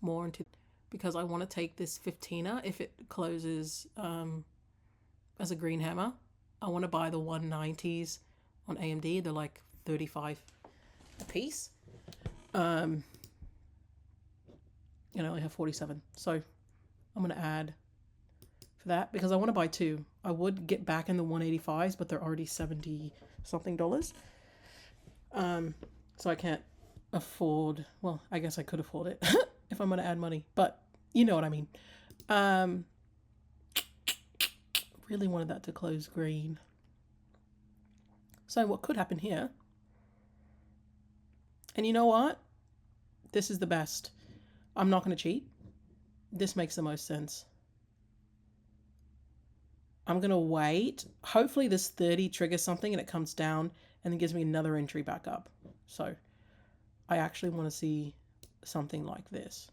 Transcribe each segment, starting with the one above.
more into, because I want to take this 15er if it closes as a green hammer. I want to buy the 190s on AMD. They're like 35 a piece. I only have 47, so I'm gonna add for that because I want to buy two. I would get back in the 185s, but they're already 70 something dollars. So I can't afford, well, I guess I could afford it if I'm gonna add money, but you know what I mean. Really wanted that to close green. So what could happen here, and you know what, this is the best. I'm not going to cheat. This makes the most sense. I'm going to wait. Hopefully this 30 triggers something and it comes down and then gives me another entry back up. So I actually want to see something like this.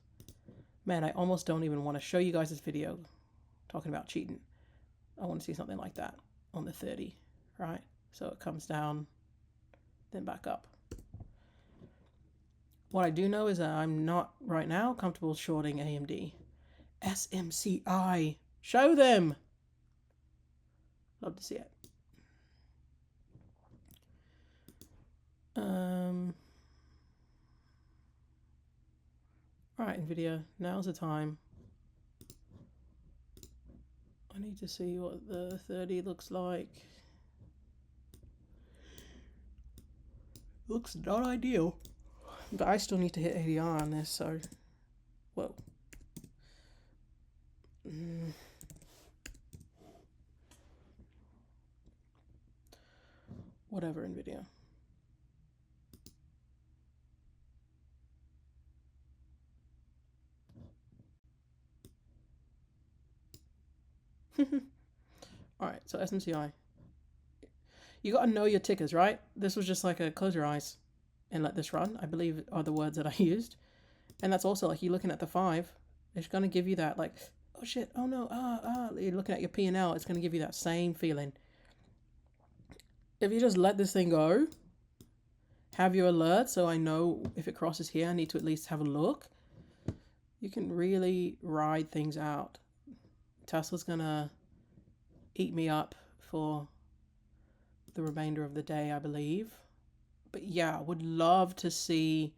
Man, I almost don't even want to show you guys this video talking about cheating. I want to see something like that on the 30, right? So it comes down, then back up. What I do know is that I'm not right now comfortable shorting AMD. SMCI. Show them. Love to see it. Alright, NVIDIA, now's the time. I need to see what the 30 looks like. Looks not ideal. But I still need to hit ADR on this, so... Whoa. Whatever, NVIDIA. Alright, so SMCI. You gotta know your tickers, right? This was just like a close your eyes and let this run, I believe are the words that I used. And that's also like, you're looking at the 5, it's gonna give you that like, oh shit, oh no, you're looking at your P&L, it's gonna give you that same feeling. If you just let this thing go, have your alert so I know if it crosses here, I need to at least have a look. You can really ride things out. Tesla's gonna eat me up for the remainder of the day, I believe. But yeah, would love to see...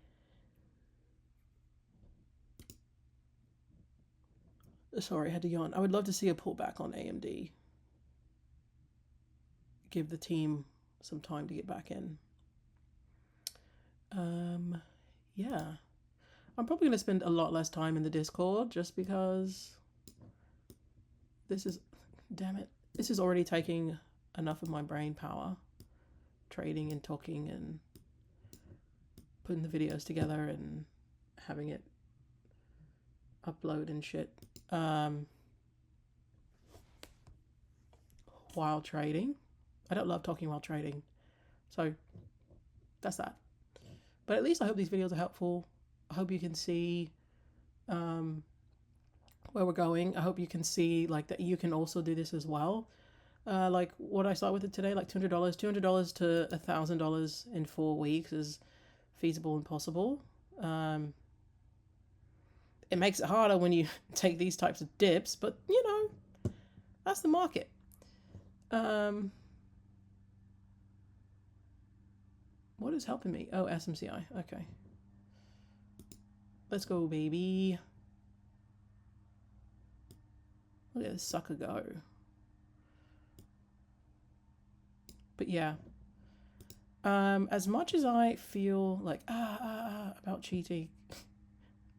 Sorry, I had to yawn. I would love to see a pullback on AMD. Give the team some time to get back in. Yeah. I'm probably going to spend a lot less time in the Discord just because this is... Damn it. This is already taking enough of my brain power. Trading and talking and putting the videos together and having it upload and shit. While trading. I don't love talking while trading. So that's that. But at least I hope these videos are helpful. I hope you can see where we're going. I hope you can see like that you can also do this as well. Like what I started with it today, like $200 to $1,000 in 4 weeks is feasible and possible. It makes it harder when you take these types of dips, but you know, that's the market. What is helping me? Oh, SMCI. Okay. Let's go, baby. Look at this sucker go. But yeah. As much as I feel like, about cheating,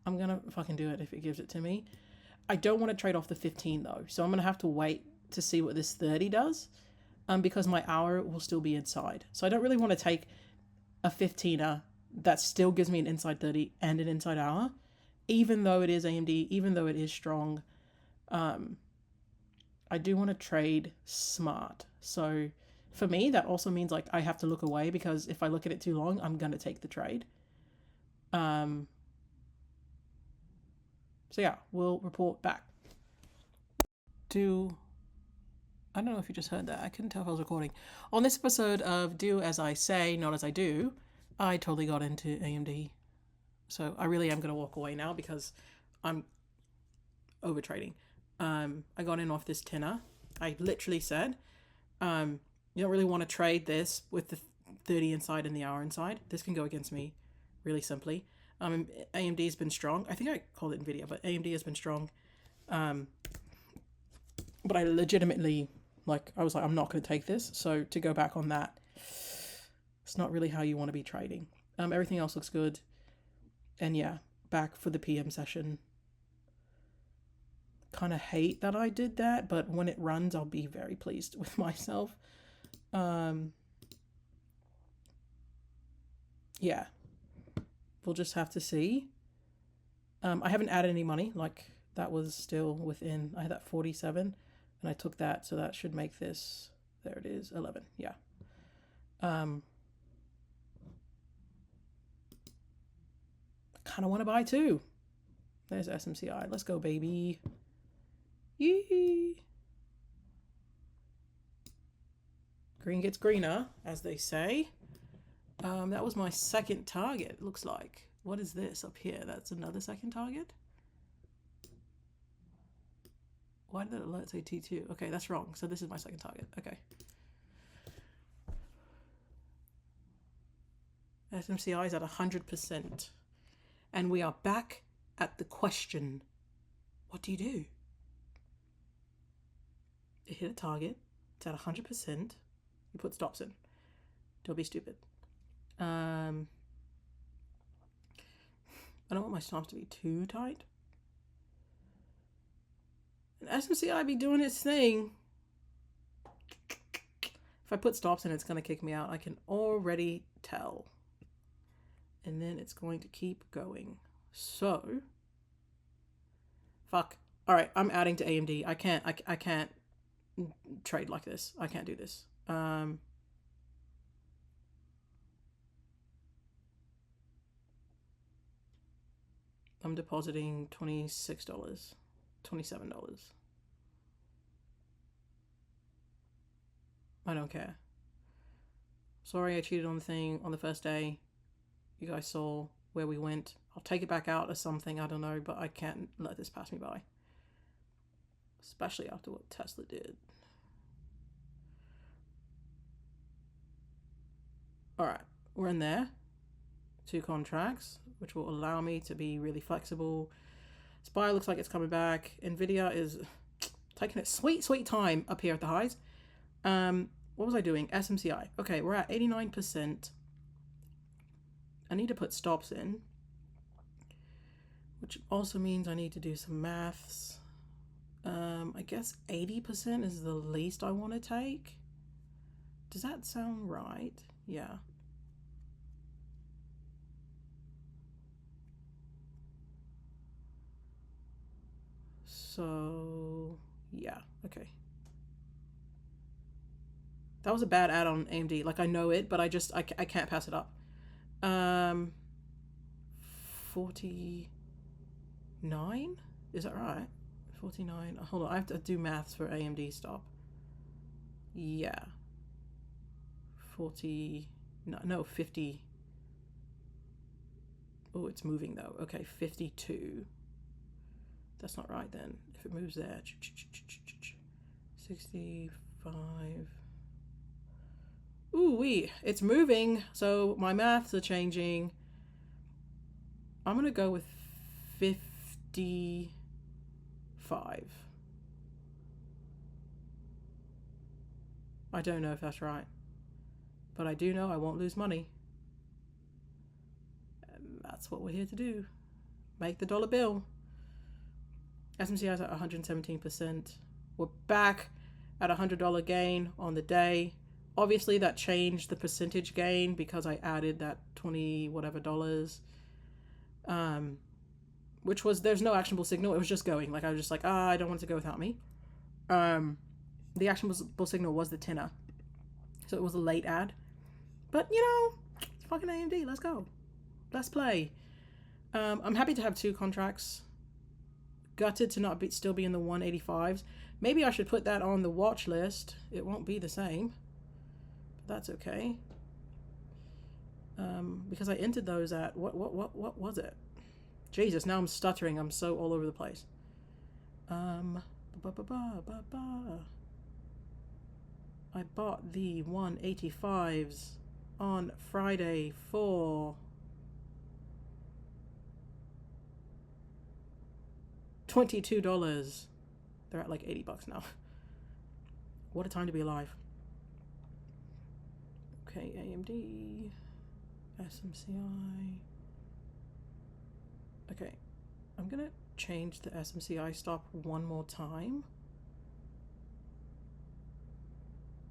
I'm gonna fucking do it if it gives it to me. I don't want to trade off the 15 though, so I'm gonna have to wait to see what this 30 does, because my hour will still be inside. So I don't really want to take a 15er that still gives me an inside 30 and an inside hour, even though it is AMD, even though it is strong. I do want to trade smart. So for me, that also means like I have to look away, because if I look at it too long, I'm gonna take the trade. So yeah, we'll report back. I don't know if you just heard that. I couldn't tell if I was recording. On this episode of Do As I Say, Not As I Do, I totally got into AMD. So I really am going to walk away now because I'm over trading. I got in off this tenner. I literally said, you don't really want to trade this with the 30 inside and the hour inside. This can go against me really simply. AMD has been strong. I think I called it Nvidia, but AMD has been strong. But I legitimately, I was like, I'm not going to take this. So to go back on that, it's not really how you want to be trading. Everything else looks good. And yeah, back for the PM session. Kind of hate that I did that, but when it runs, I'll be very pleased with myself. Yeah, we'll just have to see. I haven't added any money. That was still within. I had that 47, and I took that, so that should make this. There it is, 11. Yeah. I kind of want to buy too. There's SMCI. Let's go, baby. Yee. Green gets greener, as they say. That was my second target, it looks like. What is this up here? That's another second target? Why did that alert say T2? Okay, that's wrong. So this is my second target. Okay. SMCI is at 100%. And we are back at the question. What do you do? You hit a target. It's at 100%. You put stops in. Don't be stupid. I don't want my stops to be too tight. And SMCI be doing its thing. If I put stops in, it's going to kick me out. I can already tell. And then it's going to keep going. So, fuck. All right, I'm adding to AMD. I can't trade like this. I can't do this. I'm depositing $26, $27. I don't care. Sorry I cheated on the thing on the first day. You guys saw where we went. I'll take it back out as something, I don't know, but I can't let this pass me by. Especially after what Tesla did. Alright, we're in there. 2 contracts, which will allow me to be really flexible. SPY looks like it's coming back. Nvidia is taking its sweet time up here at the highs. What was I doing? SMCI. Okay, we're at 89%. I need to put stops in, which also means I need to do some maths. I guess 80% is the least I want to take. Does that sound right? Yeah. So, yeah, okay. That was a bad ad on AMD. I know it, but I can't pass it up. 49? Is that right? 49. Hold on, I have to do maths for AMD stop. Yeah. 40. No, 50. Oh, it's moving though. Okay, 52. That's not right then. If it moves there. 65. Ooh-wee. It's moving. So my maths are changing. I'm going to go with 55. I don't know if that's right. But I do know I won't lose money. And that's what we're here to do. Make the dollar bill. SMCI is at 117%. We're back at $100 gain on the day. Obviously that changed the percentage gain because I added that 20 whatever dollars. Which was, there's no actionable signal. It was just going. I was just like, I don't want it to go without me. The actionable signal was the tenner. So it was a late ad. But, it's fucking AMD. Let's go. Let's play. I'm happy to have 2 contracts. Gutted to not still be in the 185s. Maybe I should put that on the watch list. It won't be the same. But that's okay. Because I entered those at, what was it? Jesus, now I'm stuttering. I'm so all over the place. I bought the 185s on Friday for $22. They're at like $80 now. What a time to be alive. Okay, AMD, SMCI. Okay, I'm gonna change the SMCI stop one more time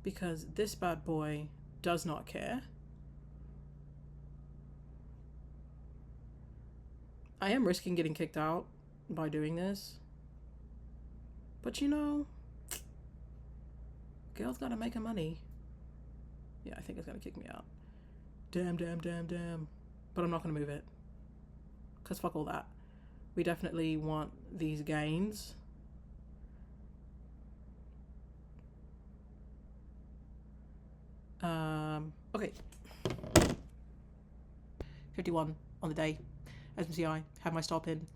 because this bad boy does not care. I am risking getting kicked out by doing this, but you know, girl's gotta make her money. Yeah, I think it's gonna kick me out. Damn. But I'm not gonna move it, because fuck all that. We definitely want these gains. Okay. 51 on the day. SMCI, have my stop in.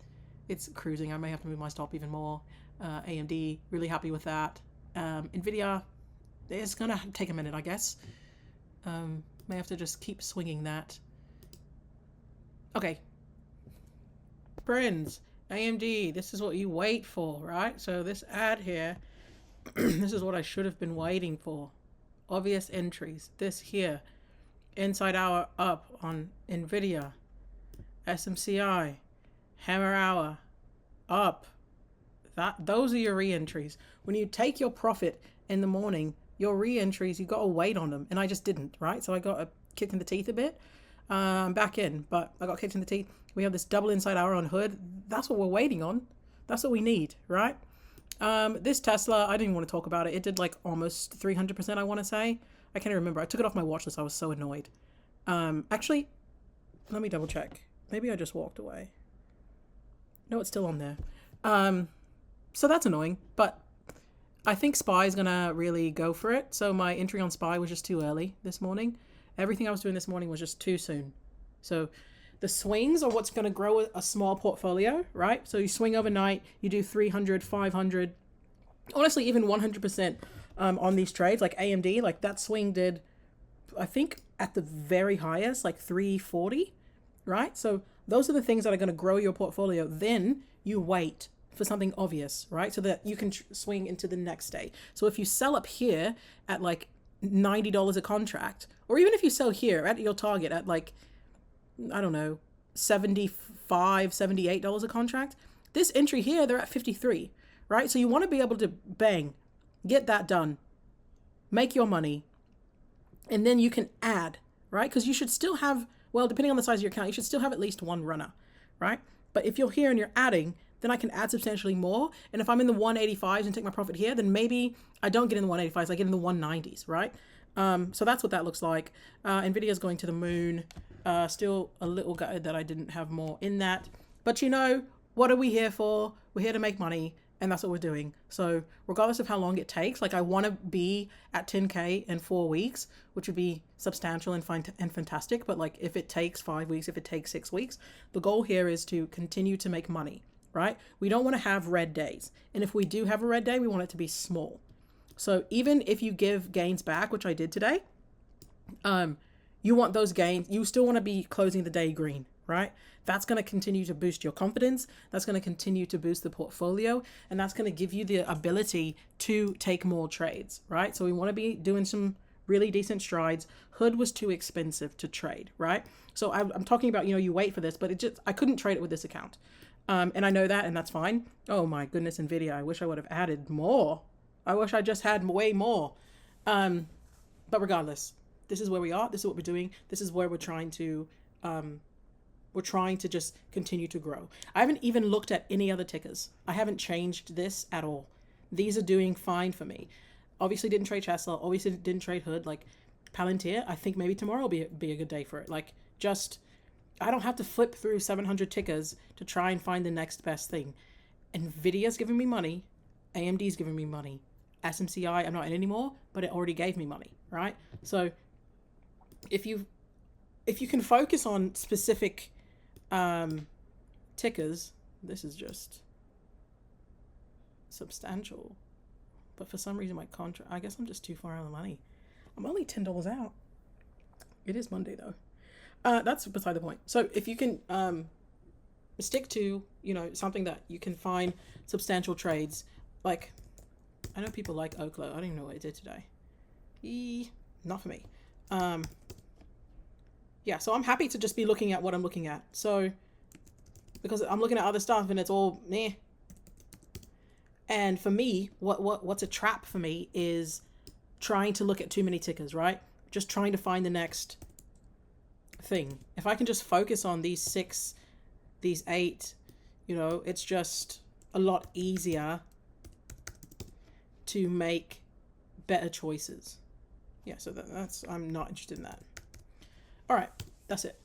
It's cruising. I may have to move my stop even more. AMD, really happy with that. Nvidia, it's gonna take a minute, I guess. May have to just keep swinging that. Okay. Friends, AMD, this is what you wait for, right? So this ad here, this is what I should have been waiting for. Obvious entries. This here, inside hour up on Nvidia. SMCI, hammer hour, up. Those are your re-entries. When you take your profit in the morning, your re-entries, you got to wait on them. And I just didn't, right? So I got kicked in the teeth a bit. I'm back in, but I got kicked in the teeth. We have this double inside hour on hood. That's what we're waiting on. That's what we need, right? This Tesla, I didn't want to talk about it. It did like almost 300%, I want to say. I can't remember. I took it off my watch list. I was so annoyed. Actually, let me double check. Maybe I just walked away. No, it's still on there. So that's annoying, but I think SPY is going to really go for it. So my entry on SPY was just too early this morning. Everything I was doing this morning was just too soon. So the swings are what's going to grow a small portfolio, right? So you swing overnight, you do 300, 500, honestly, even 100% on these trades, like AMD, like that swing did, I think at the very highest, like 340, right? So those are the things that are going to grow your portfolio. Then you wait for something obvious, right? So that you can swing into the next day. So if you sell up here at like $90 a contract, or even if you sell here at your target at like, I don't know, $75, $78 a contract, this entry here, they're at 53, right? So you want to be able to bang, get that done, make your money, and then you can add, right? Because you should still have, well, depending on the size of your account, you should still have at least one runner, right? But if you're here and you're adding, then I can add substantially more. And if I'm in the 185s and take my profit here, then maybe I don't get in the 185s, I get in the 190s, right? So that's what that looks like. Nvidia's going to the moon. Still a little gutted that I didn't have more in that. But you know, what are we here for? We're here to make money, and that's what we're doing. So regardless of how long it takes, like I want to be at 10K in 4 weeks, which would be substantial and fantastic. But like if it takes 5 weeks, if it takes 6 weeks, the goal here is to continue to make money, right? We don't want to have red days. And if we do have a red day, we want it to be small. So even if you give gains back, which I did today, you want those gains, you still want to be closing the day green, right? That's going to continue to boost your confidence. That's going to continue to boost the portfolio. And that's going to give you the ability to take more trades, right? So we want to be doing some really decent strides. Hood was too expensive to trade, right? So I'm talking about, you know, you wait for this, but I couldn't trade it with this account. And I know that, and that's fine. Oh my goodness, Nvidia, I wish I would have added more. I wish I just had way more. But regardless, this is where we are. This is what we're doing. This is where we're trying to just continue to grow. I haven't even looked at any other tickers. I haven't changed this at all. These are doing fine for me. Obviously didn't trade Tesla. Obviously didn't trade Hood. Like Palantir, I think maybe tomorrow will be a good day for it. Like just, I don't have to flip through 700 tickers to try and find the next best thing. Nvidia's giving me money. AMD's giving me money. SMCI, I'm not in anymore, but it already gave me money, right? So if you can focus on specific tickers, this is just substantial. But for some reason my contract, I guess I'm just too far out of the money. I'm only $10 out. It is Monday though. That's beside the point. So if you can stick to, you know, something that you can find substantial trades, like, I know people like Oklo. I don't even know what it did today. Not for me. Yeah, so I'm happy to just be looking at what I'm looking at. So, because I'm looking at other stuff and it's all meh. And for me, what's a trap for me is trying to look at too many tickers, right? Just trying to find the next thing. If I can just focus on these 6, these 8, you know, it's just a lot easier to make better choices. Yeah, so that's, I'm not interested in that. All right, that's it.